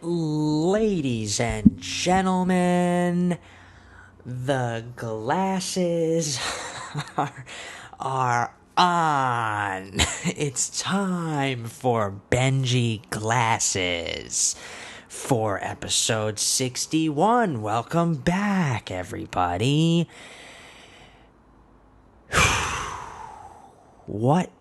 Ladies and gentlemen, the glasses are on. It's time for Benji Glasses for episode 61. Welcome back, everybody. What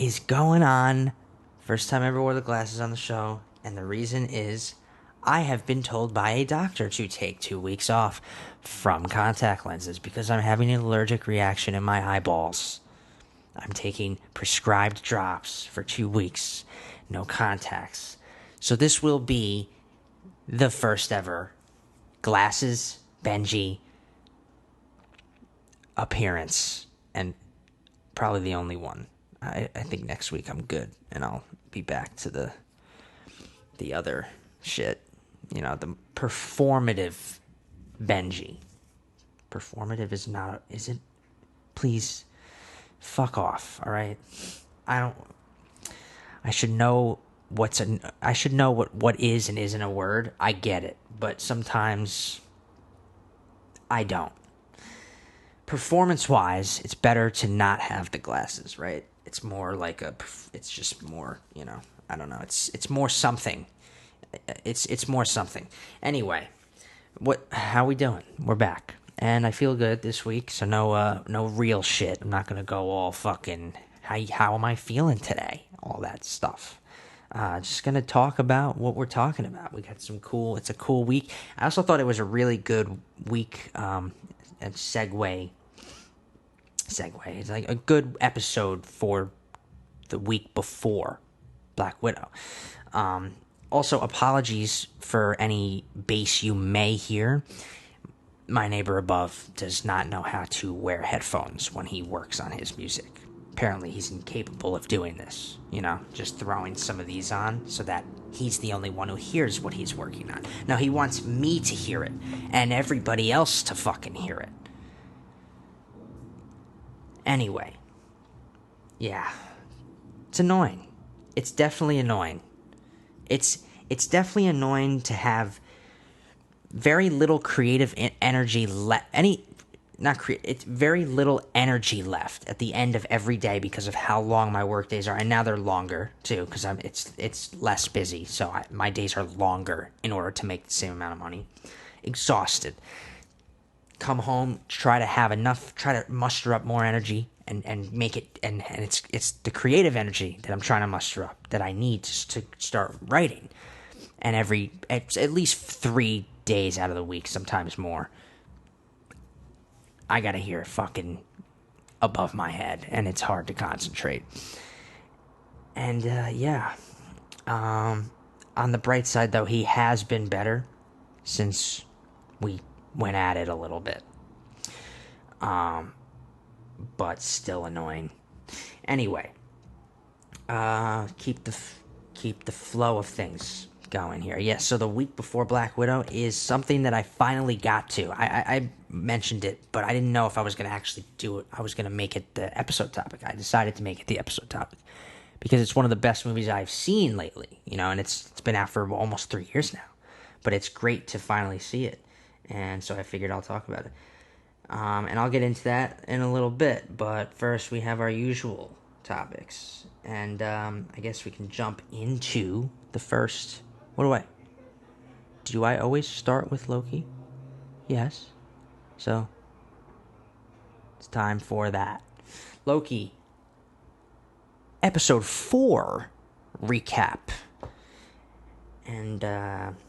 is going on? First time I ever wore the glasses on the show, and the reason is I have been told by a doctor to take 2 weeks off from contact lenses because I'm having an allergic reaction in my eyeballs. I'm taking prescribed drops for 2 weeks, no contacts. So this will be the first ever Glasses Benji appearance, and probably the only one. I think next week I'm good, and I'll be back to the other shit. You know, the performative Benji. Performative is not, is it? Please, fuck off, alright? I should know what is and isn't a word. I get it, but sometimes I don't. Performance-wise, it's better to not have the glasses, right? It's more like it's just more, I don't know. It's more something. It's more something. Anyway, how we doing? We're back. And I feel good this week, so no real shit. I'm not going to go all fucking, how am I feeling today? All that stuff. Just going to talk about what we're talking about. We got it's a cool week. I also thought it was a really good week, and segue. It's like a good episode for the week before Black Widow. Also, apologies for any bass you may hear. My neighbor above does not know how to wear headphones when he works on his music. Apparently, he's incapable of doing this. Just throwing some of these on so that he's the only one who hears what he's working on. Now, he wants me to hear it and everybody else to fucking hear it. Anyway, yeah, it's annoying. It's definitely annoying. It's definitely annoying to have very little creative energy left. It's very little energy left at the end of every day because of how long my work days are, and now they're longer too because it's less busy. So my days are longer in order to make the same amount of money. Exhausted. Come home, try to muster up more energy and make it, and it's the creative energy that I'm trying to muster up that I need to start writing. And at least 3 days out of the week, sometimes more, I gotta hear it fucking above my head, and it's hard to concentrate. And on the bright side though, he has been better since we went at it a little bit. But still annoying. Anyway, keep the flow of things going here. Yes, so the week before Black Widow is something that I finally got to. I mentioned it, but I didn't know if I was going to actually do it. I was going to make it the episode topic. I decided to make it the episode topic because it's one of the best movies I've seen lately, and it's been out for almost 3 years now. But it's great to finally see it. And so I figured I'll talk about it. And I'll get into that in a little bit. But first, we have our usual topics. And I guess we can jump into the first. Do I always start with Loki? Yes. So, it's time for that. Loki, episode 4 recap. And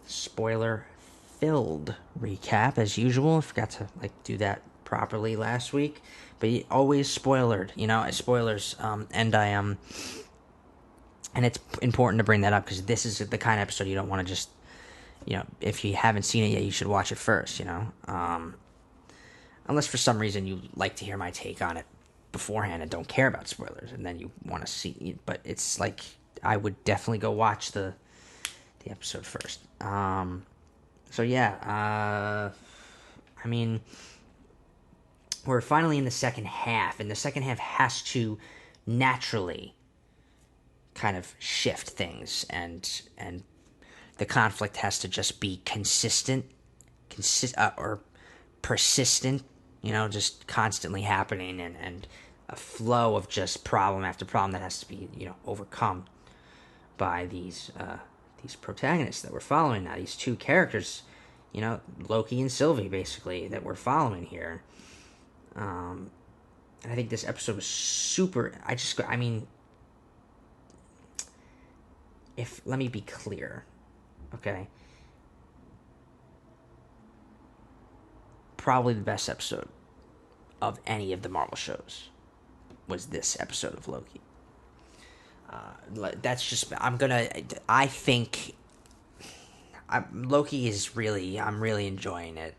spoiler-filled recap, as usual. I forgot to do that properly last week. But always spoilered, spoilers. And it's important to bring that up because this is the kind of episode you don't want to just, if you haven't seen it yet, you should watch it first, unless for some reason you like to hear my take on it beforehand and don't care about spoilers, and then you want to see. But it's like I would definitely go watch the episode first. So yeah, I mean, we're finally in the second half, and the second half has to naturally kind of shift things and the conflict has to just be or persistent, just constantly happening, and a flow of just problem after problem that has to be, overcome by these protagonists that we're following now, these two characters, Loki and Sylvie, basically, that we're following here. And I think this episode was super. Let me be clear, okay? Probably the best episode of any of the Marvel shows was this episode of Loki. That's just, Loki is really, I'm really enjoying it.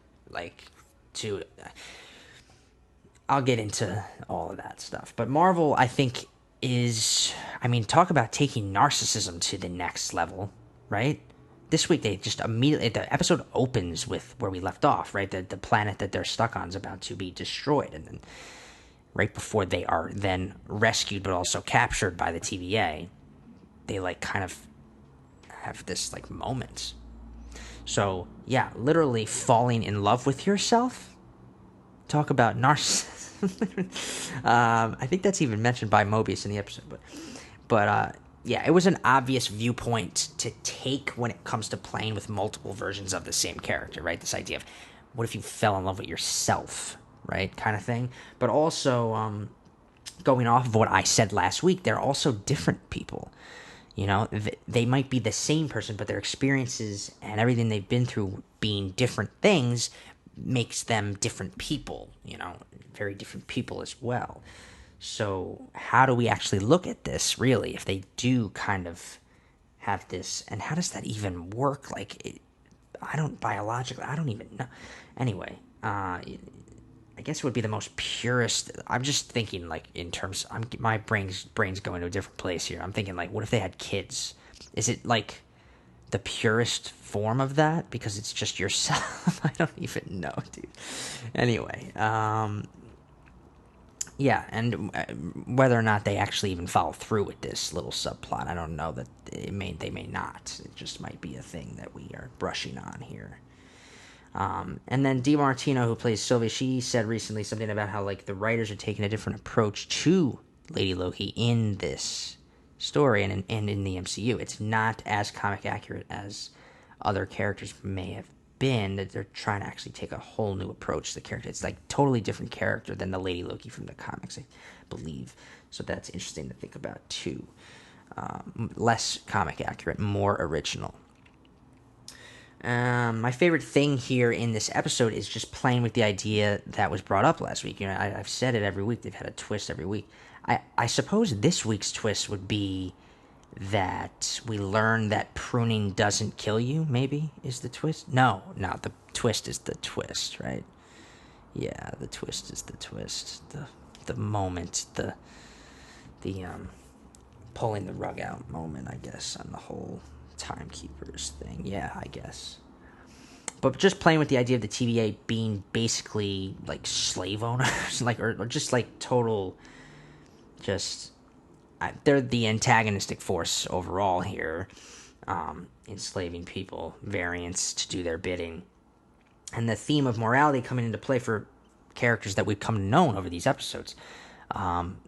I'll get into all of that stuff. But Marvel, I think, talk about taking narcissism to the next level, right? This week, they just immediately, the episode opens with where we left off, right? The planet that they're stuck on is about to be destroyed. And then right before they are then rescued, but also captured by the TVA, they, kind of have this, moment. So, yeah, literally falling in love with yourself. Talk about narcissism. I think that's even mentioned by Mobius in the episode. But yeah, it was an obvious viewpoint to take when it comes to playing with multiple versions of the same character, right? This idea of, what if you fell in love with yourself, right? Kind of thing. But also, going off of what I said last week, they're also different people. They might be the same person, but their experiences and everything they've been through being different things makes them different people, very different people as well. So how do we actually look at this, really, if they do kind of have this, and how does that even work? I don't even know. Anyway, I guess it would be the most purest. I'm just thinking, in terms, my brain's going to a different place here. I'm thinking, what if they had kids? Is it, the purest form of that? Because it's just yourself? I don't even know, dude. Anyway, yeah, and whether or not they actually even follow through with this little subplot, I don't know. That they may not. It just might be a thing that we are brushing on here. And then DiMartino, who plays Sylvie, she said recently something about how the writers are taking a different approach to Lady Loki in this story and in the MCU. It's not as comic accurate as other characters may have been, that they're trying to actually take a whole new approach to the character. It's totally different character than the Lady Loki from the comics, I believe. So that's interesting to think about too. Less comic accurate, more original. My favorite thing here in this episode is just playing with the idea that was brought up last week. I've said it every week. They've had a twist every week. I suppose this week's twist would be that we learn that pruning doesn't kill you, maybe, is the twist? No, the twist is the twist, right? Yeah, the twist is the twist. The moment, the pulling the rug out moment, I guess, on the whole timekeepers thing. Yeah, I guess. But just playing with the idea of the TVA being basically slave owners, or just total, just they're the antagonistic force overall here, enslaving people, variants to do their bidding, and the theme of morality coming into play for characters that we've come to know over these episodes,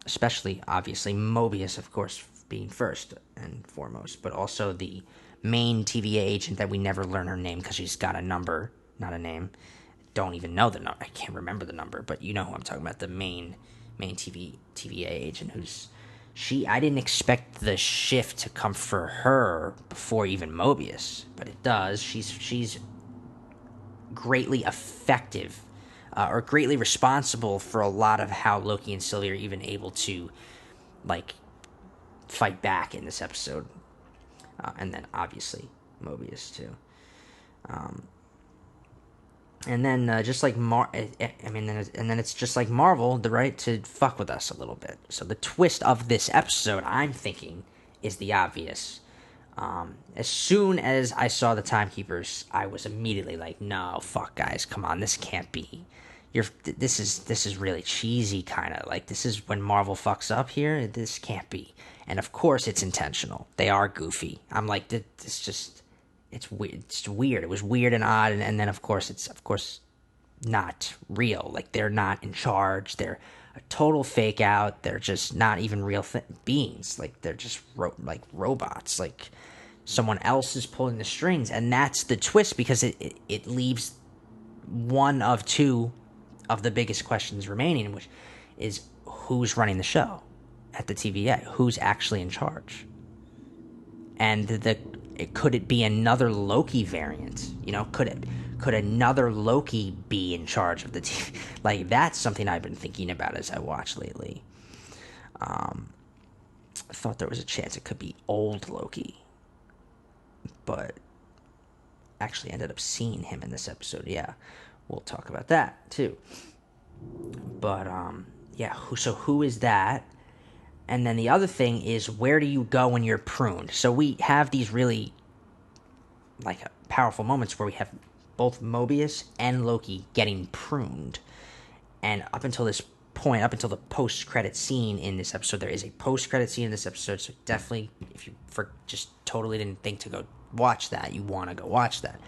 especially obviously Mobius, of course, being first and foremost, but also the main TVA agent that we never learn her name because she's got a number, not a name. Don't even know the number. I can't remember the number, but you know who I'm talking about. The main TVA agent I didn't expect the shift to come for her before even Mobius, but it does. She's greatly effective, or greatly responsible for a lot of how Loki and Sylvie are even able to, fight back in this episode. And then, obviously, Mobius, too. And then, just like and then it's just like Marvel, the right to fuck with us a little bit. So the twist of this episode, I'm thinking, is the obvious. As soon as I saw the Timekeepers, I was immediately like, no, fuck, guys, come on, this can't be. This is really cheesy, kind of. This is when Marvel fucks up here. This can't be. And of course, it's intentional. They are goofy. I'm like, this just it's weird. It's weird. It was weird and odd, and then of course it's not real. Like, they're not in charge. They're a total fake out. They're just not even real beings. Like, they're just like robots. Like, someone else is pulling the strings, and that's the twist, because it leaves one of two of the biggest questions remaining, which is who's running the show at the TVA, who's actually in charge, and could it be another Loki variant? Could another Loki be in charge of the TV? Like, that's something I've been thinking about as I watch lately. I thought there was a chance it could be old Loki, but actually ended up seeing him in this episode. Yeah, we'll talk about that too. But yeah, so who is that? And then the other thing is, where do you go when you're pruned? So we have these really like powerful moments where we have both Mobius and Loki getting pruned. And up until this point, up until the post-credit scene in this episode, there is a post-credit scene in this episode, so definitely, if you just totally didn't think to go watch that, you want to go watch that.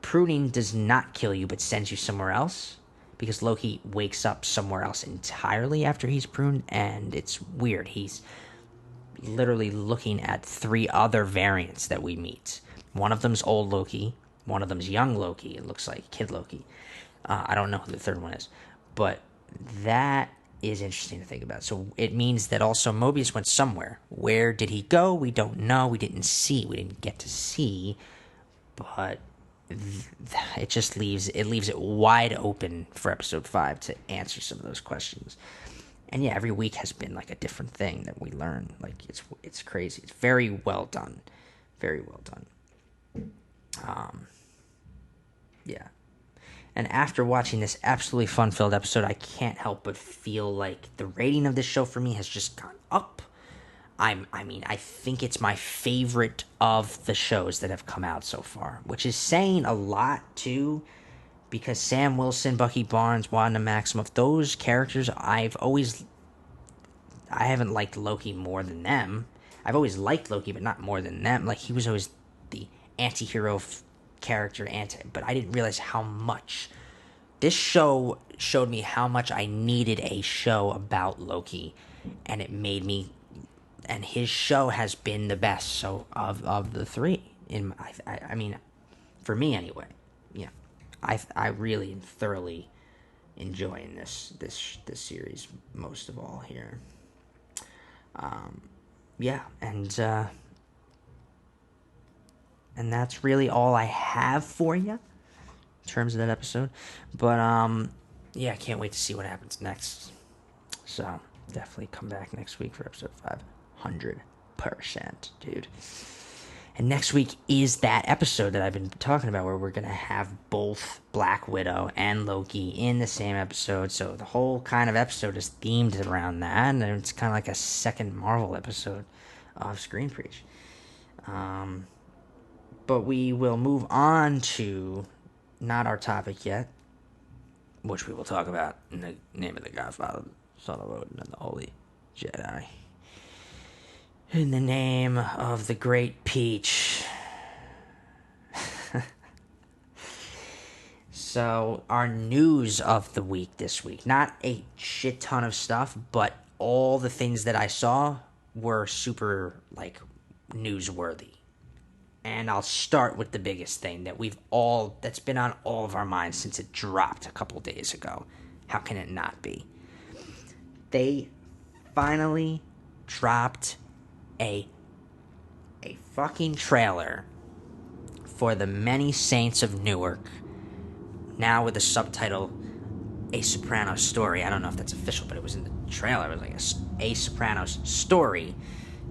Pruning does not kill you, but sends you somewhere else, because Loki wakes up somewhere else entirely after he's pruned, and it's weird. He's literally looking at 3 other variants that we meet. One of them's old Loki, one of them's young Loki, it looks like Kid Loki. I don't know who the third one is, but that is interesting to think about. So it means that also Mobius went somewhere. Where did he go? We don't know. We didn't get to see, but it just leaves it wide open for episode 5 to answer some of those questions. And yeah, every week has been like a different thing that we learn. Like, it's crazy. It's very well done. Very well done. Yeah. And after watching this absolutely fun-filled episode, I can't help but feel like the rating of this show for me has just gone up. I think it's my favorite of the shows that have come out so far, which is saying a lot, too, because Sam Wilson, Bucky Barnes, Wanda Maximoff, those characters, I haven't liked Loki more than them. I've always liked Loki, but not more than them. Like, he was always the anti-hero character, but I didn't realize how much this show showed me how much I needed a show about Loki, and it made me, and his show has been the best so of the 3 I mean, for me anyway. Yeah, I really am thoroughly enjoying this series most of all here. Yeah, and that's really all I have for you in terms of that episode. But, yeah, I can't wait to see what happens next. So, definitely come back next week for episode 500%, dude. And next week is that episode that I've been talking about, where we're going to have both Black Widow and Loki in the same episode. So, the whole kind of episode is themed around that, and it's kind of like a second Marvel episode of Screen Preach. But we will move on to not our topic yet, which we will talk about in the name of the Godfather, Son of Odin, and the Holy Jedi. In the name of the Great Peach. So, our news of the week this week. Not a shit ton of stuff, but all the things that I saw were super, newsworthy. And I'll start with the biggest thing that's been on all of our minds since it dropped a couple days ago. How can it not be? They finally dropped a fucking trailer for The Many Saints of Newark, now with the subtitle A Sopranos Story. I don't know if that's official, but it was in the trailer. It was like a Sopranos Story,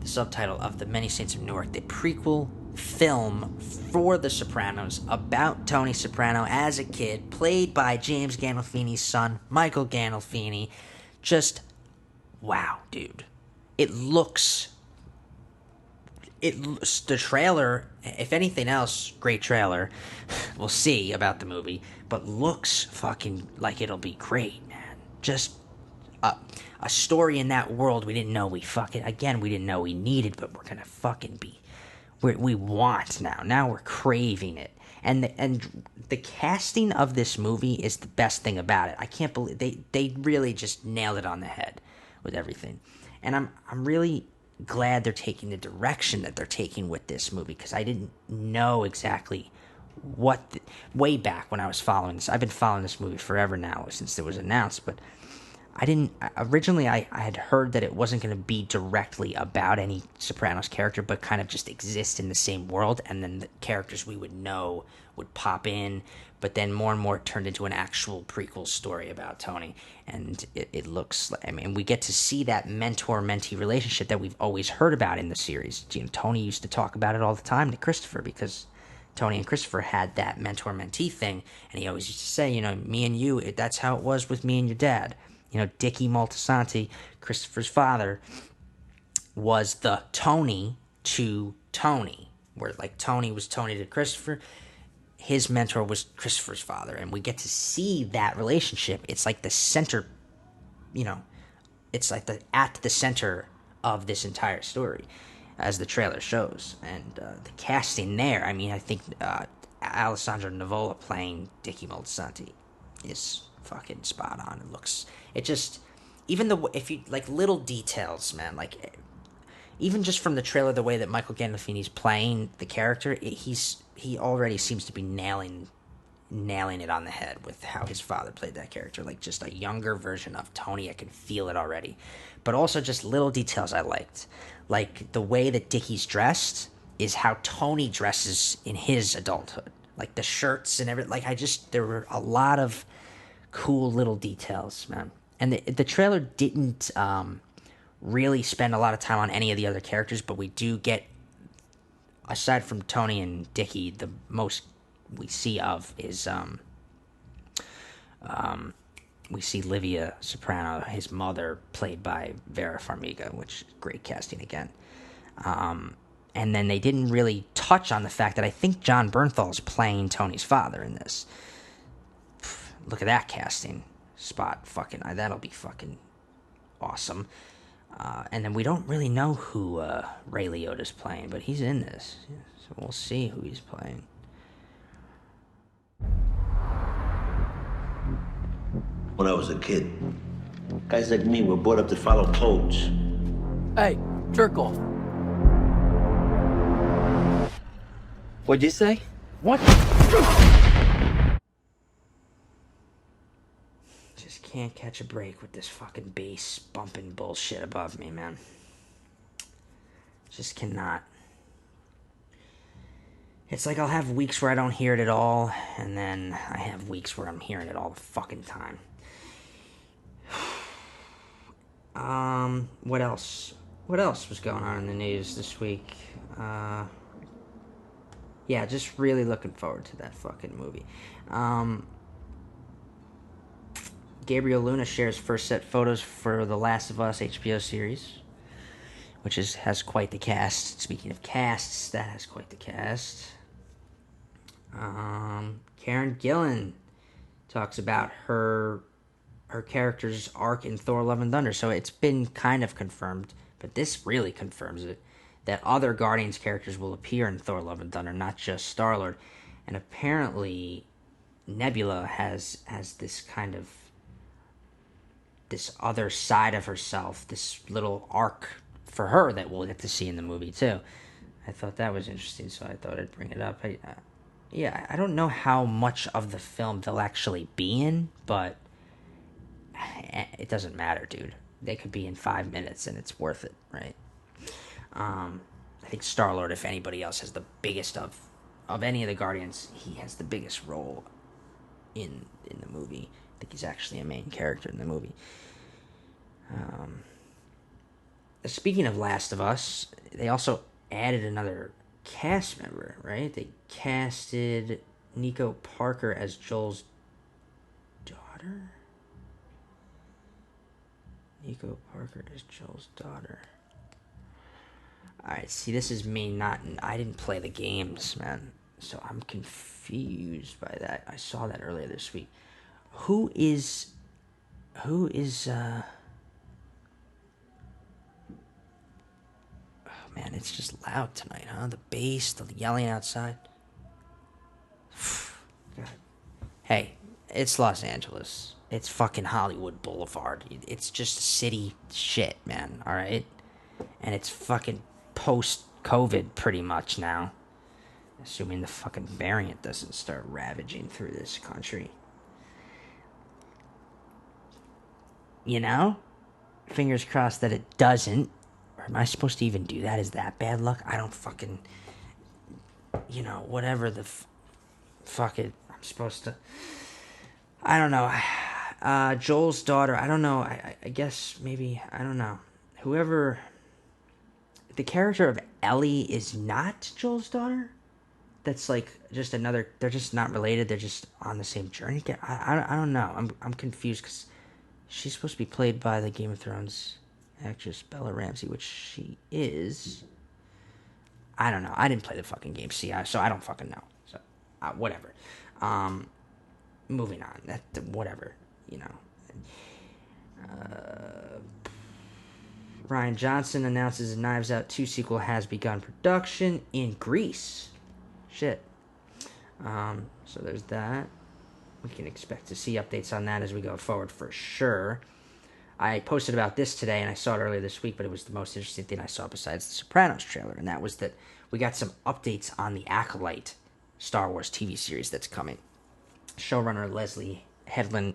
the subtitle of The Many Saints of Newark, the prequel film for The Sopranos about Tony Soprano as a kid, played by James Gandolfini's son, Michael Gandolfini. Just, wow, dude. The trailer, if anything else, great trailer. We'll see about the movie, but looks fucking like it'll be great, man. Just a story in that world we didn't know we didn't know we needed, but we're gonna fucking be we want now. Now we're craving it. And the casting of this movie is the best thing about it. I can't believe they really just nailed it on the head with everything. And I'm really glad they're taking the direction that they're taking with this movie, because I didn't know exactly way back when I was following this. I've been following this movie forever now, since it was announced, but I didn't originally. I had heard that it wasn't going to be directly about any Sopranos character, but kind of just exist in the same world, and then the characters we would know would pop in. But then more and more it turned into an actual prequel story about Tony, and it looks. I mean, we get to see that mentor-mentee relationship that we've always heard about in the series. You know, Tony used to talk about it all the time to Christopher, because Tony and Christopher had that mentor-mentee thing, and he always used to say, you know, me and you, that's how it was with me and your dad. You know, Dickie Moltisanti, Christopher's father, was the Tony to Tony, where like Tony was Tony to Christopher. His mentor was Christopher's father, and we get to see that relationship. It's like the center, you know, it's like at the center of this entire story, as the trailer shows. And the casting there, I mean, I think Alessandro Nivola playing Dickie Moltisanti is fucking spot on. It just, even if you like little details, man, like even just from the trailer, the way that Michael Gandolfini's playing the character, he already seems to be nailing it on the head with how his father played that character, like just a younger version of Tony. I can feel it already. But also just little details I liked, like the way that Dickie's dressed is how Tony dresses in his adulthood, like the shirts and everything. Like there were a lot of cool little details, man. And the trailer didn't really spend a lot of time on any of the other characters, but we do get, aside from Tony and Dickie, the most we see of is we see Livia Soprano, his mother, played by Vera Farmiga, which is great casting again. And then they didn't really touch on the fact that I think John Bernthal is playing Tony's father in this. Look at that casting spot. That'll be fucking awesome. And then we don't really know who Ray Liotta's playing, but he's in this. So we'll see who he's playing. When I was a kid, guys like me were brought up to follow codes. Hey, jerk off. What'd you say? What? Just can't catch a break with this fucking bass bumping bullshit above me, man. Just cannot. It's like I'll have weeks where I don't hear it at all, and then I have weeks where I'm hearing it all the fucking time. What else? What else was going on in the news this week? Yeah, just really looking forward to that fucking movie. Gabriel Luna shares first set photos for the Last of Us HBO series, which has quite the cast. Speaking of casts, that has quite the cast. Karen Gillan talks about her character's arc in Thor: Love and Thunder. So it's been kind of confirmed, but this really confirms it, that other Guardians characters will appear in Thor: Love and Thunder, not just Star-Lord. And apparently Nebula has this kind of, this other side of herself, this little arc for her that we'll get to see in the movie too. I thought that was interesting, so I thought I'd bring it up. I don't know how much of the film they'll actually be in, but it doesn't matter, dude. They could be in 5 minutes and it's worth it, right? I think Star-Lord, if anybody else, has the biggest of any of the Guardians. He has the biggest role in the movie. I think he's actually a main character in the movie. Speaking of Last of Us, they also added another cast member, right? They casted Nico Parker as Joel's daughter. Nico Parker is Joel's daughter. Alright, see, this is me I didn't play the games, man. So I'm confused by that. I saw that earlier this week. Who is man, it's just loud tonight, huh? The bass, the yelling outside. God. Hey, it's Los Angeles. It's fucking Hollywood Boulevard. It's just city shit, man, alright? And it's fucking post-COVID pretty much now. Assuming the fucking variant doesn't start ravaging through this country. You know? Fingers crossed that it doesn't. Or am I supposed to even do that? Is that bad luck? I don't fucking... You know, whatever the... fuck it. I'm supposed to... I don't know. Joel's daughter, I don't know. I guess maybe... I don't know. Whoever... The character of Ellie is not Joel's daughter? That's like just another... They're just not related. They're just on the same journey. I don't know. I'm confused because she's supposed to be played by the Game of Thrones actress Bella Ramsey, which she is. I don't know. I didn't play the fucking game, so I don't fucking know. So, whatever. Moving on. Whatever, you know. Rian Johnson announces a Knives Out 2 sequel has begun production in Greece. Shit. So there's that. We can expect to see updates on that as we go forward for sure. I posted about this today, and I saw it earlier this week, but it was the most interesting thing I saw besides the Sopranos trailer, and that was that we got some updates on the Acolyte Star Wars TV series that's coming. Showrunner Leslie Headland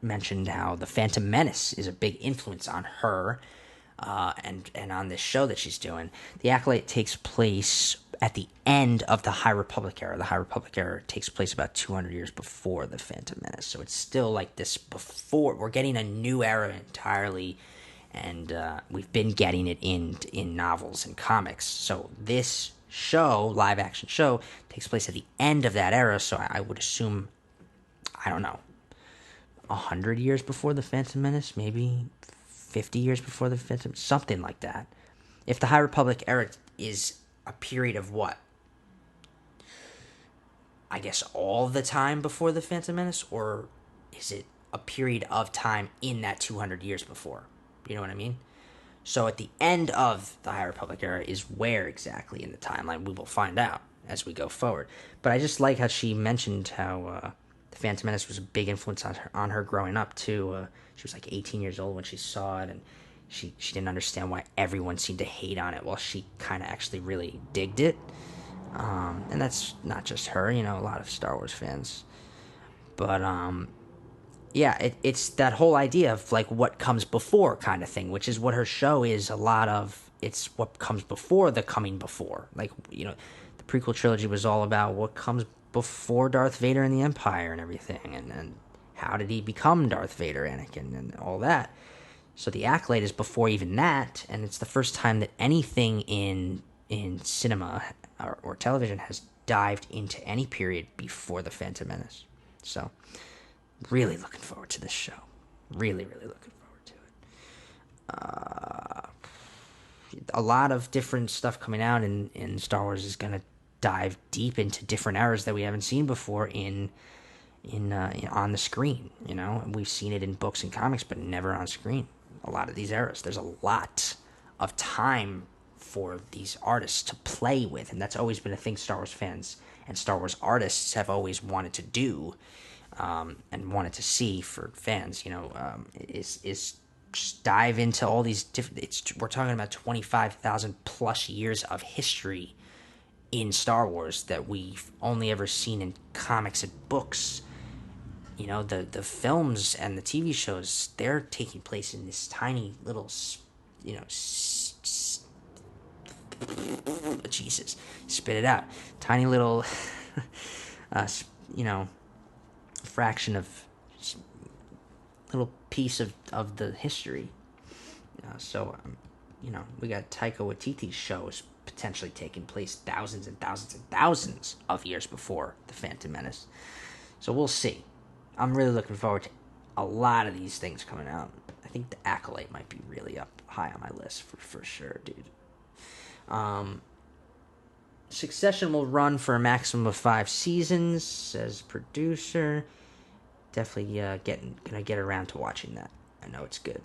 mentioned how the Phantom Menace is a big influence on her, and on this show that she's doing. The Acolyte takes place at the end of the High Republic era. The High Republic era takes place about 200 years before the Phantom Menace, so it's still like this before. We're getting a new era entirely, and we've been getting it in novels and comics. So this show, live action show, takes place at the end of that era, so I would assume, I don't know, 100 years before the Phantom Menace, maybe 50 years before the Phantom, something like that. If the High Republic era is a period of what? I guess all the time before the Phantom Menace, or is it a period of time in that 200 years before? You know what I mean? So at the end of the High Republic era is where exactly in the timeline we will find out as we go forward. But I just like how she mentioned how the Phantom Menace was a big influence on her growing up too. She was like 18 years old when she saw it, and she didn't understand why everyone seemed to hate on it, while she kind of actually really digged it. And that's not just her, you know, a lot of Star Wars fans. But yeah, it's that whole idea of like what comes before kind of thing, which is what her show is a lot of. It's what comes before the coming before. Like, you know, the prequel trilogy was all about what comes before Darth Vader and the Empire and everything, and how did he become Darth Vader, Anakin, and all that. So the Acolyte is before even that, and it's the first time that anything in cinema or television has dived into any period before the Phantom Menace. So, really looking forward to this show. Really, really looking forward to it. A lot of different stuff coming out in Star Wars is going to dive deep into different eras that we haven't seen before in on the screen. You know, we've seen it in books and comics, but never on screen. A lot of these eras, there's a lot of time for these artists to play with, and that's always been a thing Star Wars fans and Star Wars artists have always wanted to do, and wanted to see for fans. You know, is just dive into all these different. We're talking about 25,000 plus years of history in Star Wars that we've only ever seen in comics and books. You know, the films and the TV shows, they're taking place in this tiny little, you know, Jesus, spit it out. Tiny little, you know, fraction of, little piece of the history. You know, we got Taika Waititi's shows potentially taking place thousands and thousands and thousands of years before the Phantom Menace. So we'll see. I'm really looking forward to a lot of these things coming out. I think the Acolyte might be really up high on my list for sure, dude. Succession will run for a maximum of 5 seasons, says producer. Definitely gonna get around to watching that. I know it's good.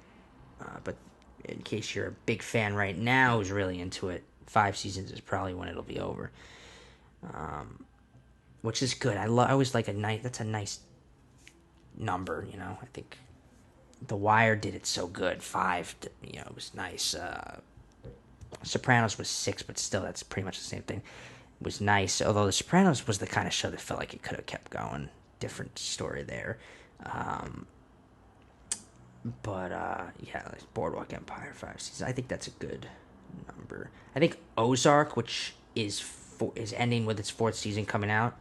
But in case you're a big fan right now who's really into it, 5 seasons is probably when it'll be over. Which is good. I always like that's a nice number, you know. I think The Wire did it so good. 5, you know, it was nice. Sopranos was 6, but still, that's pretty much the same thing. It was nice, although The Sopranos was the kind of show that felt like it could have kept going. Different story there. Yeah, like Boardwalk Empire 5 seasons. I think that's a good number. I think Ozark, which is ending with its 4th season coming out,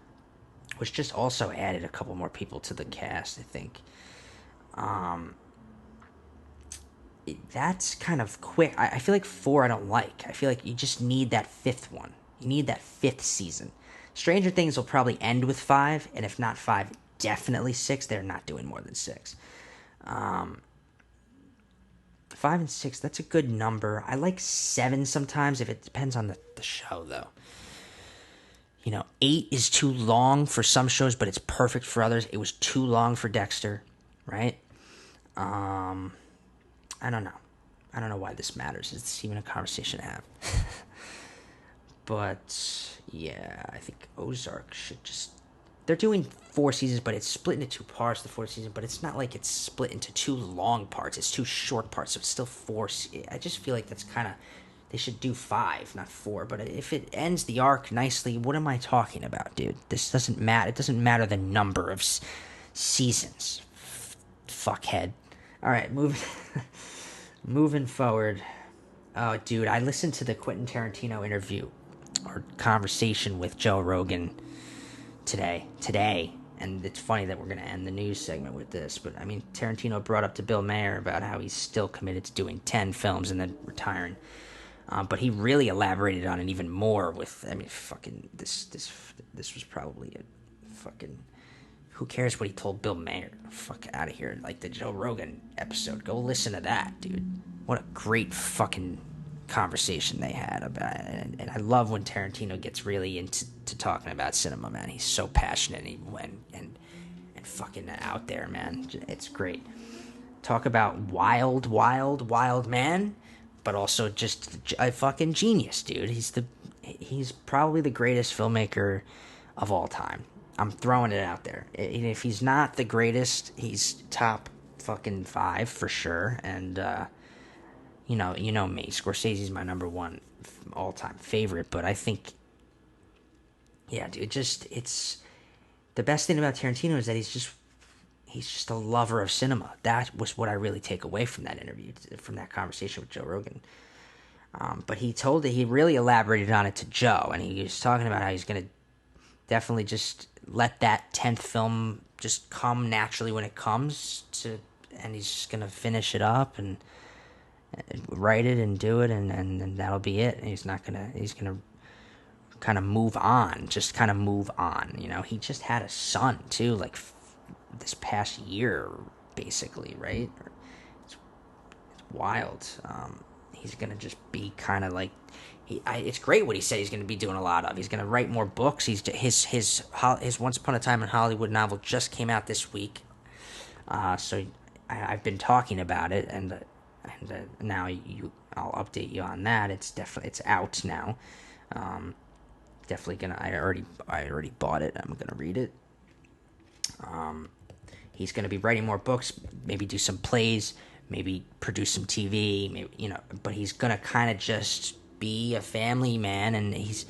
which just also added a couple more people to the cast, I think. That's kind of quick. I feel like 4 I don't like. I feel like you just need that 5th one. You need that 5th season. Stranger Things will probably end with 5, and if not 5, definitely 6. They're not doing more than 6. 5 and 6, that's a good number. I like 7 sometimes, if it depends on the show, though. You know, 8 is too long for some shows, but it's perfect for others. It was too long for Dexter, right? I don't know. I don't know why this matters. It's even a conversation to have. But, yeah, I think Ozark should just... They're doing 4 seasons, but it's split into 2 parts, the 4th season, but it's not like it's split into 2 long parts. It's 2 short parts, so it's still 4. I just feel like that's kind of... They should do 5, not 4. But if it ends the arc nicely, what am I talking about, dude? This doesn't matter. It doesn't matter the number of seasons. Fuckhead. All right, moving forward. Oh, dude, I listened to the Quentin Tarantino interview or conversation with Joe Rogan today, and it's funny that we're going to end the news segment with this, but I mean, Tarantino brought up to Bill Maher about how he's still committed to doing 10 films and then retiring. But he really elaborated on it even more with, I mean, fucking, this was probably a fucking, who cares what he told Bill Maher? Fuck out of here. Like the Joe Rogan episode. Go listen to that, dude. What a great fucking conversation they had about it. And I love when Tarantino gets really into talking about cinema, man. He's so passionate and fucking out there, man. It's great. Talk about wild man, but also just a fucking genius, dude. He's probably the greatest filmmaker of all time. I'm throwing it out there. If he's not the greatest, he's top fucking 5 for sure. And you know me, Scorsese's my number 1 all-time favorite. But I think, yeah, dude, it's the best thing about Tarantino is that he's just a lover of cinema. That was what I really take away from that interview, from that conversation with Joe Rogan. But he really elaborated on it to Joe, and he was talking about how he's going to definitely just let that 10th film just come naturally when it comes to, and he's just going to finish it up and write it and do it, and that'll be it. And he's going to kind of move on, you know. He just had a son, too, like this past year, basically, right? It's wild. He's gonna just be kind of like, it's great what he said he's gonna be doing a lot of. He's gonna write more books. His Once Upon a Time in Hollywood novel just came out this week, so I've been talking about it, and now I'll update you on that. It's out now. Definitely gonna. I already bought it. I'm gonna read it. He's going to be writing more books, maybe do some plays, maybe produce some TV, maybe, you know, but he's going to kind of just be a family man, and he's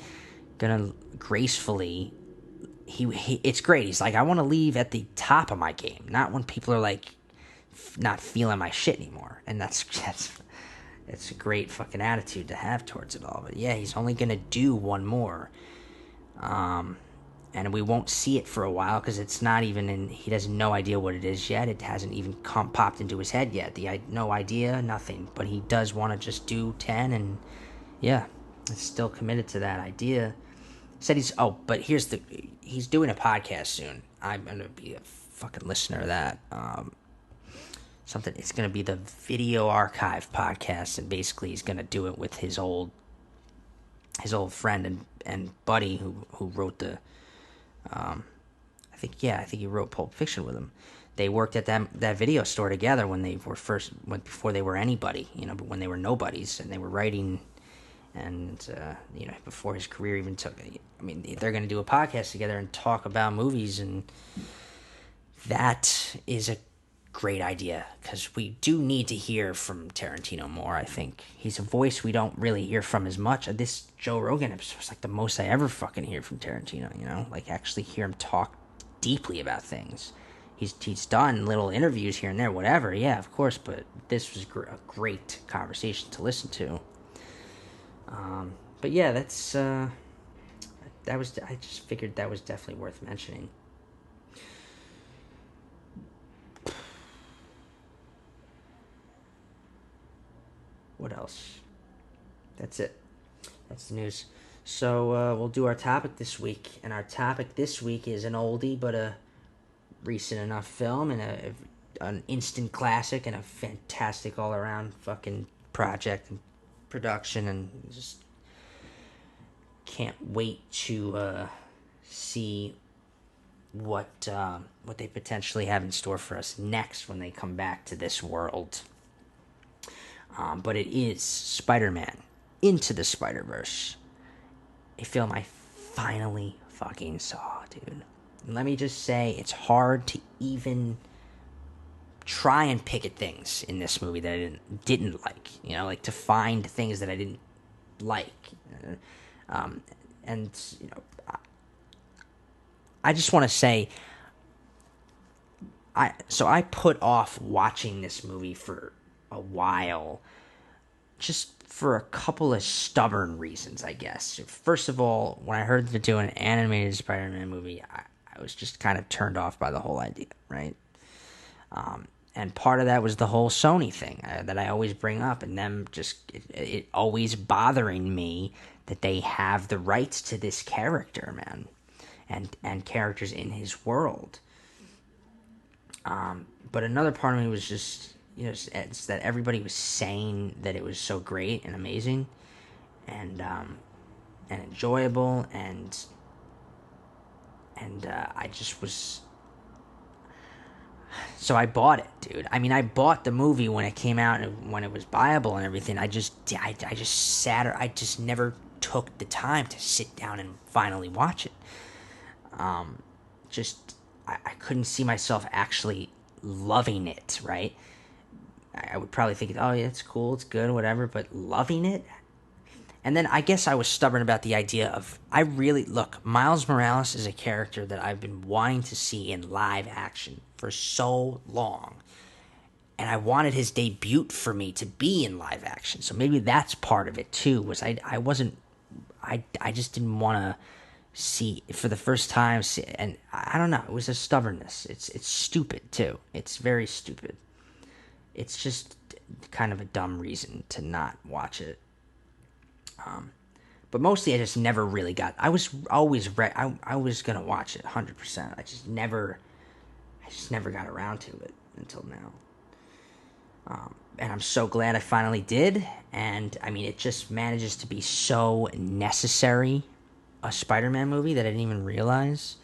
going to gracefully, it's great. He's like, I want to leave at the top of my game, not when people are like not feeling my shit anymore. And that's a great fucking attitude to have towards it all. But yeah, he's only going to do one more. And we won't see it for a while because it's not even he has no idea what it is yet. It hasn't even popped into his head yet. No idea, nothing. But he does want to just do 10, and yeah, he's still committed to that idea. Said but he's doing a podcast soon. I'm going to be a fucking listener to that. It's going to be the Video Archive podcast, and basically he's going to do it with his old friend and buddy who wrote the, I think he wrote Pulp Fiction with him. they worked at that video store together when they were before they were anybody, but when they were nobodies, and they were writing, and before his career even took. I mean, they're going to do a podcast together and talk about movies, and that is a great idea, because we do need to hear from Tarantino more. I think he's a voice we don't really hear from as much. This Joe Rogan episode was like the most I ever fucking hear from Tarantino. Like actually hear him talk deeply about things. He's done little interviews here and there, whatever. Yeah, of course, but this was a great conversation to listen to. But yeah, I just figured that was definitely worth mentioning. What else? That's it. That's the news. So we'll do our topic this week, and our topic this week is an oldie but a recent enough film, and an instant classic, and a fantastic all around fucking project and production, and just can't wait to see what they potentially have in store for us next when they come back to this world. But it is Spider-Man Into the Spider-Verse, a film I finally fucking saw, dude. And let me just say, it's hard to even try and pick at things in this movie that I didn't like. Like to find things that I didn't like. And I just want to say, I put off watching this movie for a while, just for a couple of stubborn reasons, I guess. First of all, when I heard they're doing an animated Spider-Man movie, I was just kind of turned off by the whole idea, right? And part of that was the whole Sony thing that I always bring up, and them just it always bothering me that they have the rights to this character, man, and characters in his world. But another part of me was just, it's that everybody was saying that it was so great and amazing, and enjoyable, and I just was. So I bought it, dude. I mean, I bought the movie when it came out and when it was buyable and everything. I just never took the time to sit down and finally watch it. I couldn't see myself actually loving it, right? I would probably think, oh yeah, it's cool, it's good, whatever, but loving it? And then I guess I was stubborn about the idea of, Miles Morales is a character that I've been wanting to see in live action for so long. And I wanted his debut for me to be in live action. So maybe that's part of it too, was I just didn't want to see for the first time, and I don't know, it was a stubbornness. It's stupid too. It's very stupid. It's just kind of a dumb reason to not watch it. But mostly I just never really got. I was always I was gonna watch it 100%. I just never got around to it until now. And I'm so glad I finally did. And I mean, it just manages to be so necessary, a Spider-Man movie, that I didn't even realize.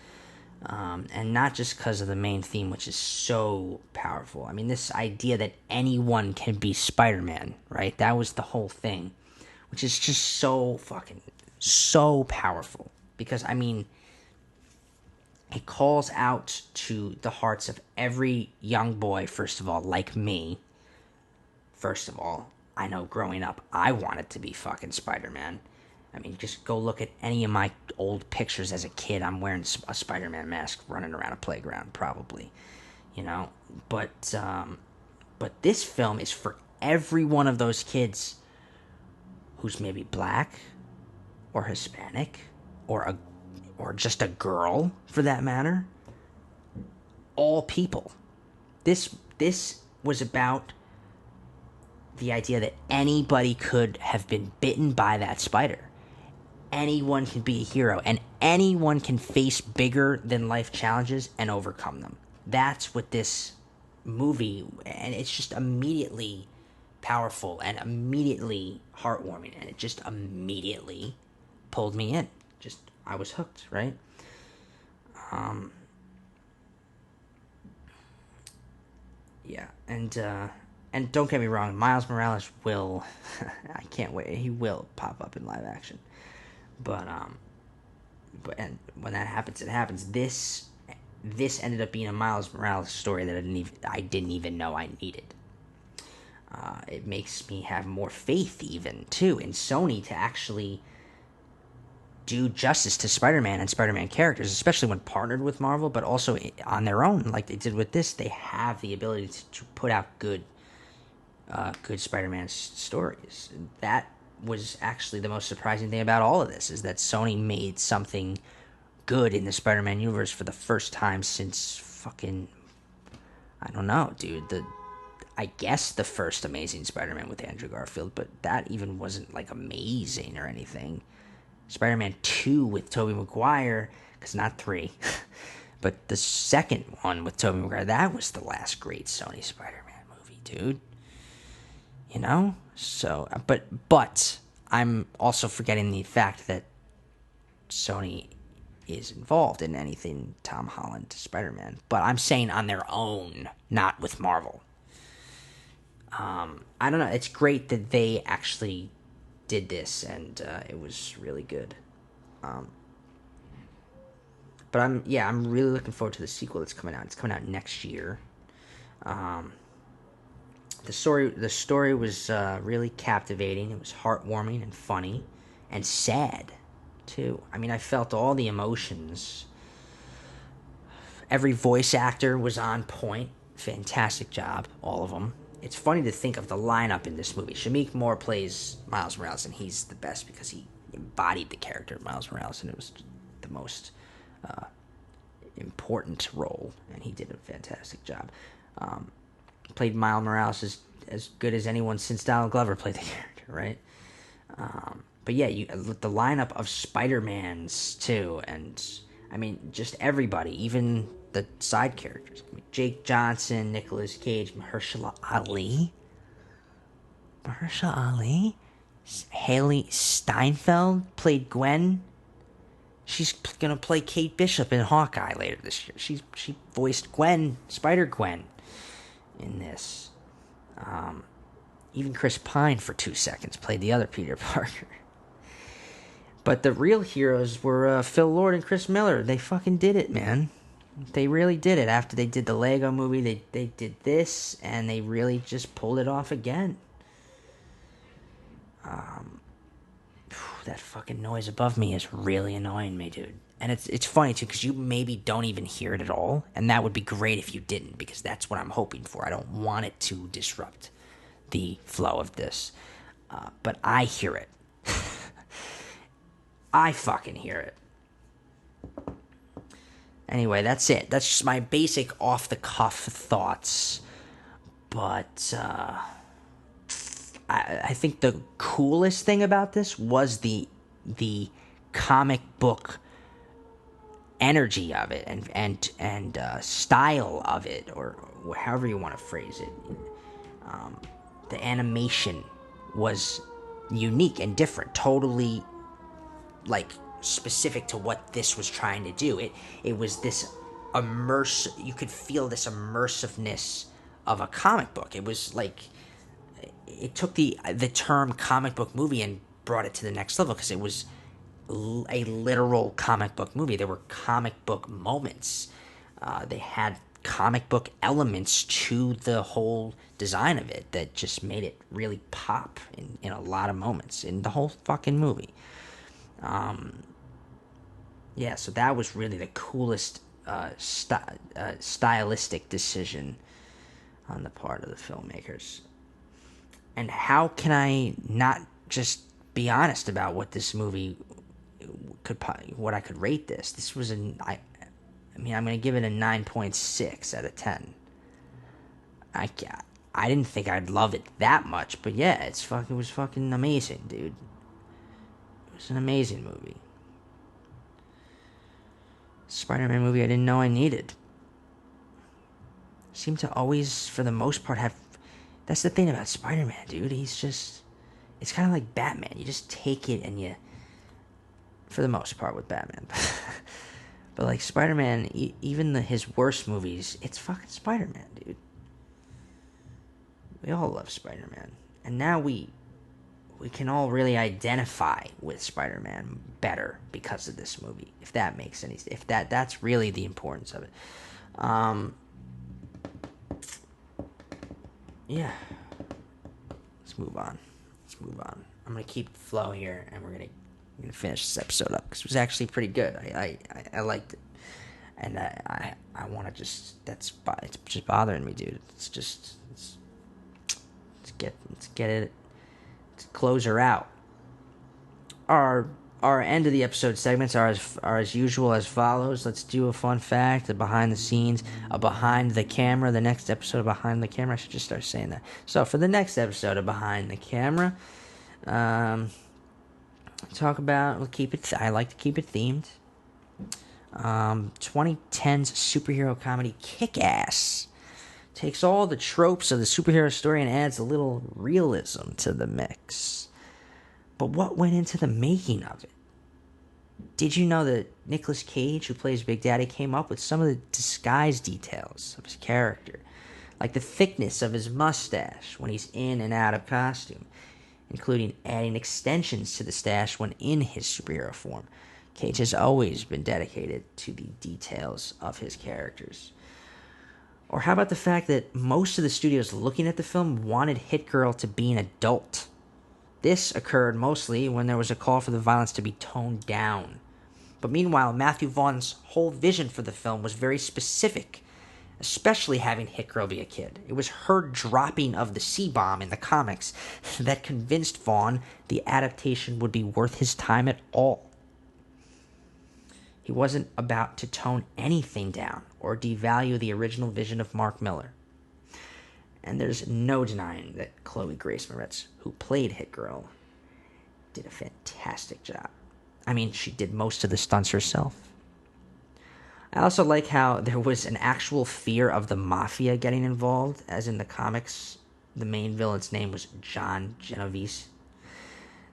And not just because of the main theme, which is so powerful. I mean, this idea that anyone can be Spider-Man, right? That was the whole thing, which is just so powerful. Because, I mean, it calls out to the hearts of every young boy, first of all, like me. First of all, I know growing up, I wanted to be fucking Spider-Man. I mean, just go look at any of my old pictures as a kid. I'm wearing a Spider-Man mask running around a playground, probably. But this film is for every one of those kids who's maybe black or Hispanic or just a girl, for that matter. All people. This was about the idea that anybody could have been bitten by that spider. Anyone can be a hero, and anyone can face bigger than life challenges and overcome them. That's what this movie, and it's just immediately powerful and immediately heartwarming, and it just immediately pulled me in. I was hooked, right? Yeah, and don't get me wrong, Miles Morales will, I can't wait. He will pop up in live action, but and when that happens, it happens. This ended up being a Miles Morales story that I didn't even know I needed. It makes me have more faith, even too, in Sony to actually do justice to Spider-Man and Spider-Man characters, especially when partnered with Marvel, but also on their own, like they did with this. They have the ability to put out good Spider-Man stories. That was actually the most surprising thing about all of this, is that Sony made something good in the Spider-Man universe for the first time since fucking, I don't know, dude. I guess the first Amazing Spider-Man with Andrew Garfield, but that even wasn't like amazing or anything. Spider-Man 2 with Tobey Maguire, because not 3, but the second one with Tobey Maguire, that was the last great Sony Spider-Man movie, dude. You know? So, but I'm also forgetting the fact that Sony is involved in anything Tom Holland Spider-Man, but I'm saying on their own, not with Marvel. I don't know. It's great that they actually did this, and it was really good. But I'm really looking forward to the sequel that's coming out. It's coming out next year. The story was really captivating. It was heartwarming and funny, and sad, too. I mean, I felt all the emotions. Every voice actor was on point. Fantastic job, all of them. It's funny to think of the lineup in this movie. Shameik Moore plays Miles Morales, and he's the best because he embodied the character of Miles Morales, and it was the most important role, and he did a fantastic job. Played Miles Morales as good as anyone since Donald Glover played the character, right? But yeah, the lineup of Spider-Mans, too, and, I mean, just everybody, even the side characters. I mean, Jake Johnson, Nicolas Cage, Mahershala Ali. Haley Steinfeld played Gwen. She's gonna play Kate Bishop in Hawkeye later this year. She voiced Gwen, Spider-Gwen, in this. Even Chris Pine for 2 seconds played the other Peter Parker. But the real heroes were Phil Lord and Chris Miller. They fucking did it, man. They really did it. After they did the Lego movie, they did this, and they really just pulled it off again. That fucking noise above me is really annoying me, dude. And it's funny, too, because you maybe don't even hear it at all, and that would be great if you didn't, because that's what I'm hoping for. I don't want it to disrupt the flow of this. But I hear it. I fucking hear it. Anyway, that's it. That's just my basic off-the-cuff thoughts. But I think the coolest thing about this was the comic book energy of it and style of it, or however you want to phrase it. The animation was unique and different, totally like specific to what this was trying to do. It was this you could feel this immersiveness of a comic book. It was like it took the term comic book movie and brought it to the next level, because it was a literal comic book movie. There were comic book moments. They had comic book elements to the whole design of it that just made it really pop in a lot of moments in the whole fucking movie. Yeah, so that was really the coolest stylistic decision on the part of the filmmakers. And how can I not just be honest about what this movie what I could rate this? This was I mean, I'm going to give it a 9.6 out of 10. I didn't think I'd love it that much, but yeah, it was fucking amazing, dude. It was an amazing movie. Spider-Man movie I didn't know I needed. Seemed to always, for the most part, have... That's the thing about Spider-Man, dude. He's just... It's kind of like Batman. You just take it and you... For the most part with Batman. But like Spider-Man, even his worst movies, it's fucking Spider-Man, dude. We all love Spider-Man. And now we can all really identify with Spider-Man better because of this movie. If that makes any sense. If that's really the importance of it. Yeah. Let's move on. I'm gonna keep the flow here, and we're gonna finish this episode up because it was actually pretty good. I liked it, and I want to just it's just bothering me, dude. Let's get it. Let's close her out. Our end of the episode segments are as usual as follows. Let's do a fun fact, a behind the scenes, a behind the camera. The next episode of Behind the Camera, I should just start saying that. So for the next episode of Behind the Camera, talk about, I like to keep it themed. 2010's superhero comedy Kick-Ass takes all the tropes of the superhero story and adds a little realism to the mix. But what went into the making of it? Did you know that Nicolas Cage, who plays Big Daddy, came up with some of the disguise details of his character? Like the thickness of his mustache when he's in and out of costume, including adding extensions to the stash when in his superhero form. Cage has always been dedicated to the details of his characters. Or how about the fact that most of the studios looking at the film wanted Hit Girl to be an adult? This occurred mostly when there was a call for the violence to be toned down. But meanwhile, Matthew Vaughn's whole vision for the film was very specific, especially having Hit Girl be a kid. It was her dropping of the C-bomb in the comics that convinced Vaughn the adaptation would be worth his time at all. He wasn't about to tone anything down or devalue the original vision of Mark Miller. And there's no denying that Chloe Grace Moretz, who played Hit Girl, did a fantastic job. I mean, she did most of the stunts herself. I also like how there was an actual fear of the mafia getting involved, as in the comics, the main villain's name was John Genovese.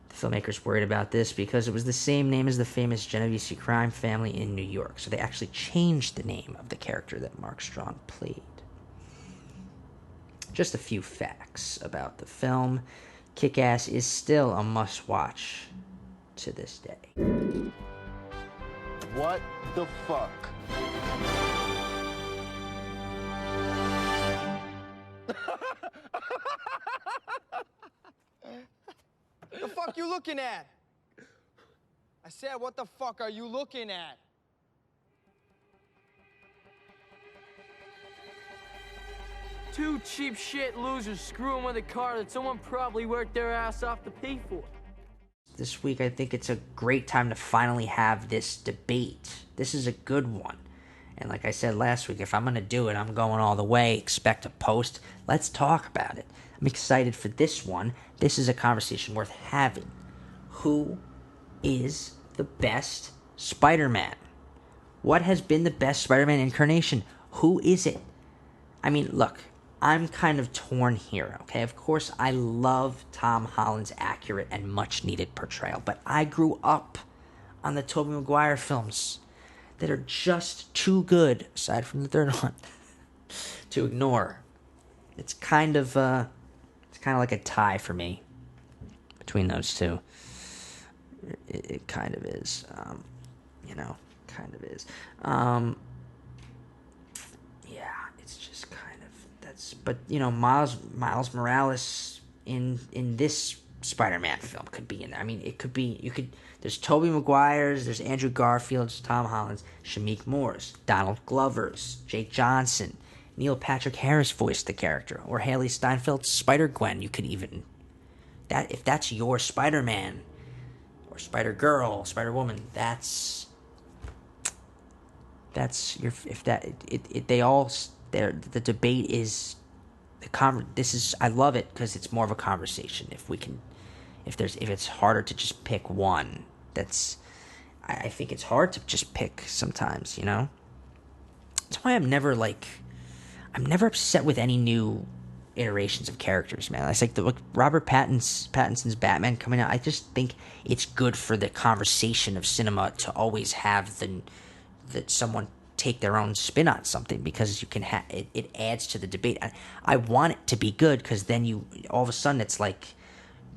The filmmakers worried about this because it was the same name as the famous Genovese crime family in New York, so they actually changed the name of the character that Mark Strong played. Just a few facts about the film. Kick-Ass is still a must-watch to this day. What the fuck? The fuck you looking at? I said, what the fuck are you looking at? Two cheap shit losers screwing with a car that someone probably worked their ass off to pay for. This week, I think it's a great time to finally have this debate. This is a good one. And like I said last week, if I'm going to do it, I'm going all the way. Expect a post. Let's talk about it. I'm excited for this one. This is a conversation worth having. Who is the best Spider-Man? What has been the best Spider-Man incarnation? Who is it? I mean, look, I'm kind of torn here, okay? Of course, I love Tom Holland's accurate and much-needed portrayal, but I grew up on the Tobey Maguire films that are just too good, aside from the third one, to ignore. It's kind of like a tie for me between those two. It kind of is, kind of is. Yeah, it's just kind of that's. But Miles Morales in this Spider-Man film could be in there. I mean, it could be. You could. There's Tobey Maguire's. There's Andrew Garfield's, Tom Holland's, Shameik Moore's, Donald Glover's, Jake Johnson. Neil Patrick Harris voiced the character, or Haley Steinfeld's Spider-Gwen. You could even if that's your Spider-Man, or Spider-Girl, Spider-Woman. That's your the debate is I love it because it's more of a conversation. If it's harder to just pick one, I think it's hard to just pick sometimes. That's why I'm never upset with any new iterations of characters, man. It's like Robert Pattinson's Batman coming out. I just think it's good for the conversation of cinema to always have that someone take their own spin on something, because you can it adds to the debate. I want it to be good, because then you all of a sudden it's like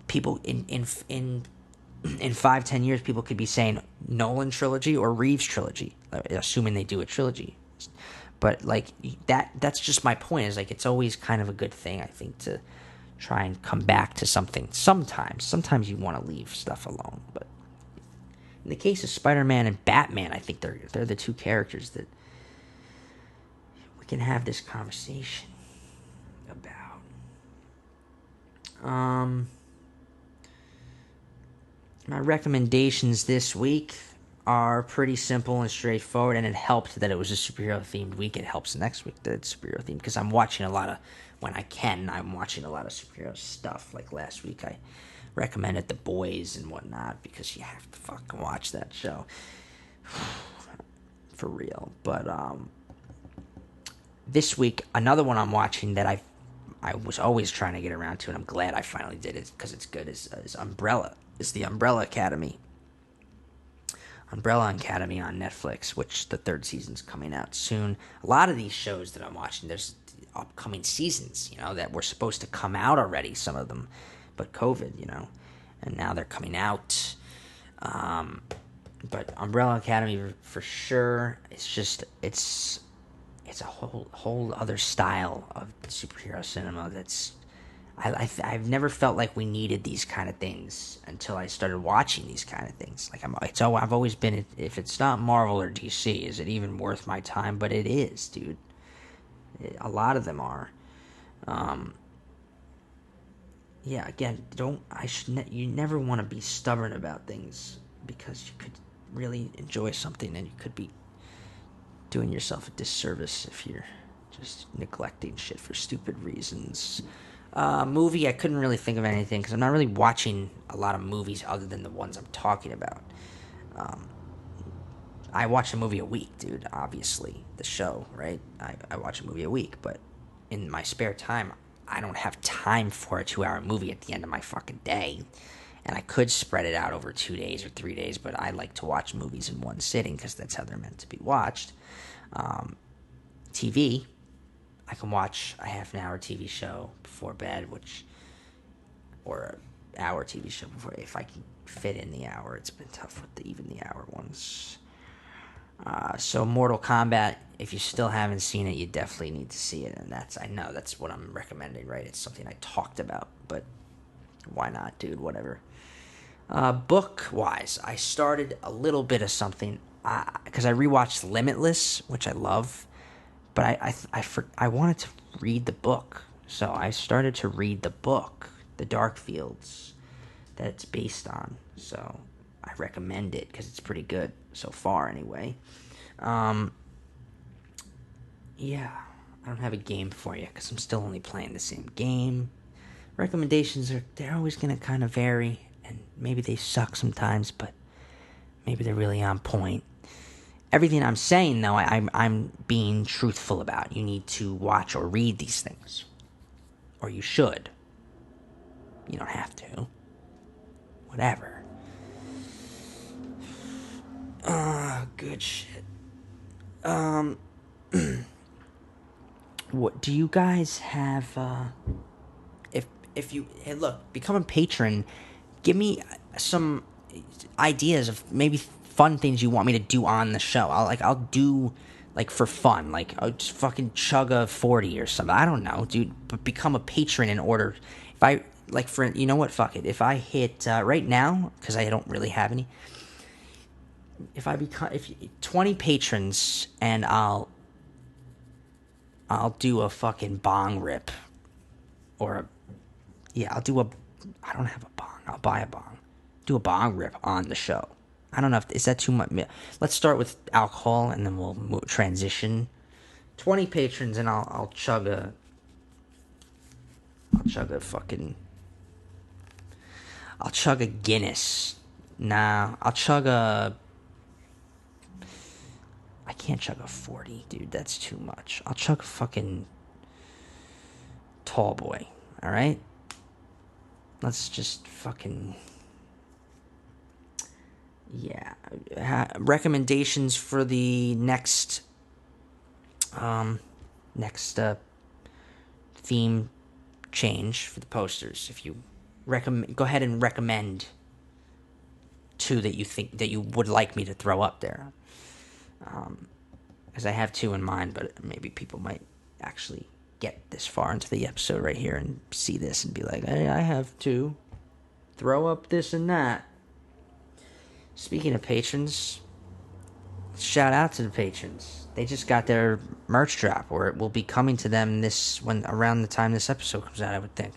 people in 5-10 years people could be saying Nolan trilogy or Reeves trilogy, assuming they do a trilogy. But like that's just my point, is like it's always kind of a good thing, I think, to try and come back to something. Sometimes you want to leave stuff alone, but in the case of Spider-Man and Batman, I think they're the two characters that we can have this conversation about. My recommendations this week are pretty simple and straightforward, and it helped that it was a superhero-themed week. It helps next week that it's superhero-themed, because I'm watching a lot of, when I can, I'm watching a lot of superhero stuff. Like last week, I recommended The Boys and whatnot, because you have to fucking watch that show. For real. But, this week, another one I'm watching that I was always trying to get around to, and I'm glad I finally did it, because it's good, is Umbrella. It's the Umbrella Academy. Umbrella Academy on Netflix, which the 3rd season's coming out soon. A lot of these shows that I'm watching, there's upcoming seasons, that were supposed to come out already, some of them, but COVID, and now they're coming out. But Umbrella Academy, for sure, it's a whole other style of superhero cinema that's, I've never felt like we needed these kind of things until I started watching these kind of things. Like I've always been, if it's not Marvel or DC, is it even worth my time? But it is, dude. A lot of them are. Yeah. Again, you never want to be stubborn about things, because you could really enjoy something and you could be doing yourself a disservice if you're just neglecting shit for stupid reasons. Movie, I couldn't really think of anything, because I'm not really watching a lot of movies other than the ones I'm talking about. I watch a movie a week, dude, obviously. The show, right? I watch a movie a week, but in my spare time, I don't have time for a 2-hour movie at the end of my fucking day. And I could spread it out over 2 days or 3 days, but I like to watch movies in one sitting, because that's how they're meant to be watched. TV, I can watch a half-an-hour TV show before bed, or an hour TV show before, if I can fit in the hour. It's been tough with even the hour ones. So Mortal Kombat, if you still haven't seen it, you definitely need to see it, and I know that's what I'm recommending, right? It's something I talked about, but why not, dude? Whatever. Book-wise, I started a little bit of something, because I rewatched Limitless, which I love, but I wanted to read the book, so I started to read the book, The Dark Fields, that it's based on. So I recommend it, because it's pretty good so far, anyway. Yeah, I don't have a game for you, because I'm still only playing the same game. Recommendations they're always gonna kind of vary, and maybe they suck sometimes, but maybe they're really on point. Everything I'm saying, though, I'm being truthful about. You need to watch or read these things. Or you should. You don't have to. Whatever. Good shit. What do you guys have, if you, hey, look, become a patron, give me some ideas of maybe fun things you want me to do on the show. I'll do, like, for fun, like, I'll just fucking chug a 40 or something. I don't know, dude, but become a patron in order, if I, like, for, you know what, fuck it, if I hit, right now, because I don't really have any, if 20 patrons, and I'll do a fucking bong rip, or I don't have a bong, I'll buy a bong, do a bong rip on the show. I don't know is that too much. Let's start with alcohol, and then we'll transition. 20 patrons, and I'll chug a Guinness. Nah, I can't chug a 40, dude. That's too much. I'll chug a fucking tall boy. All right. Let's just fucking. Yeah. Recommendations for the next next theme change for the posters. If you recommend, go ahead and recommend two that you think that you would like me to throw up there. Because I have two in mind, but maybe people might actually get this far into the episode right here and see this and be like, hey, I have two. Throw up this and that. Speaking of patrons, shout out to the patrons. They just got their merch drop, or it will be coming to them around the time this episode comes out, I would think.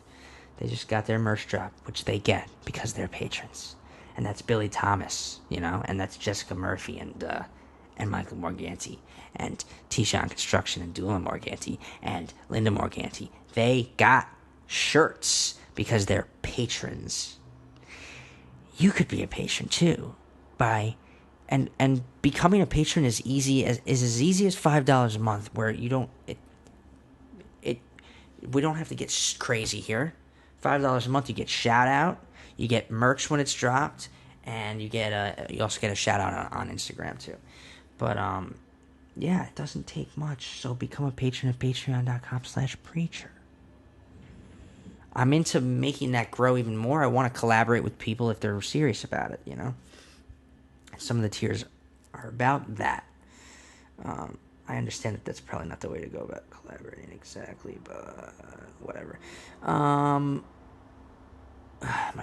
They just got their merch drop, which they get because they're patrons. And that's Billy Thomas, and that's Jessica Murphy and Michael Morganti, and Tishan Construction and Dula Morganti, and Linda Morganti. They got shirts because they're patrons. You could be a patron too, and becoming a patron is as easy as $5 a month, where we don't have to get crazy here. $5 a month, you get shout out, you get merch when it's dropped, and you also get a shout out on Instagram too. But yeah, it doesn't take much. So become a patron at patreon.com/preacher. I'm into making that grow even more. I want to collaborate with people if they're serious about it, Some of the tiers are about that. I understand that that's probably not the way to go about collaborating exactly, but whatever. My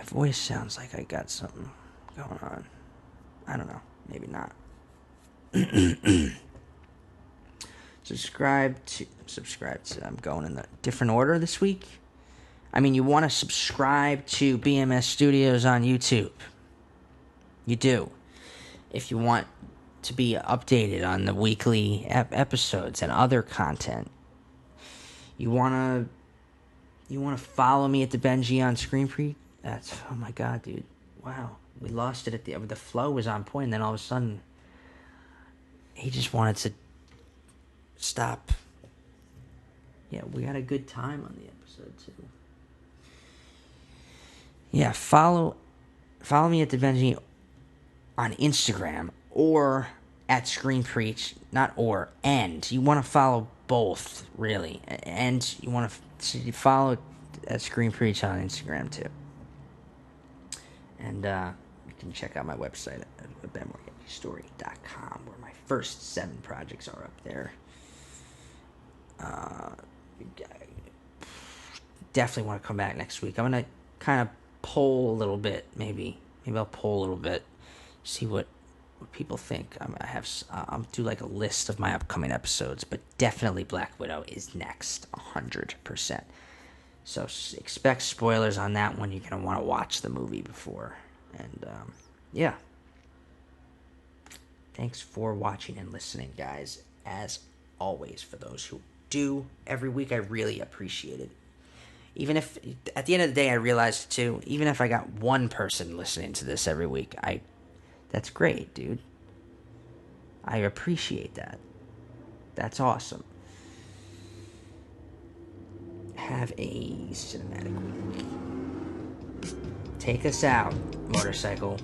voice sounds like I got something going on. I don't know. Maybe not. Subscribe to. I'm going in a different order this week. I mean, you want to subscribe to BMS Studios on YouTube. You do. If you want to be updated on the weekly episodes and other content, you want to follow me at the Benji on Screen Pre. Oh my god, dude! Wow, we lost it at the flow was on point, and then all of a sudden, he just wanted to stop. Yeah, we had a good time on the episode too. Yeah, follow me at the Benji on Instagram or at Screen Preach, and you want to follow both, really, and you want to follow at Screen Preach on Instagram too. And you can check out my website at benmorganstory.com, where my first 7 projects are up there. Definitely want to come back next week. I'm going to kind of poll a little bit, maybe I'll poll a little bit, see what people think. I'll do like a list of my upcoming episodes, but definitely Black Widow is next, 100%. So expect spoilers on that one. You're going to want to watch the movie before. And, yeah. Thanks for watching and listening, guys. As always, for those who do every week, I really appreciate it. Even if, at the end of the day, I realized, too, even if I got one person listening to this every week, that's great, dude. I appreciate that. That's awesome. Have a cinematic week. Take us out, motorcycle.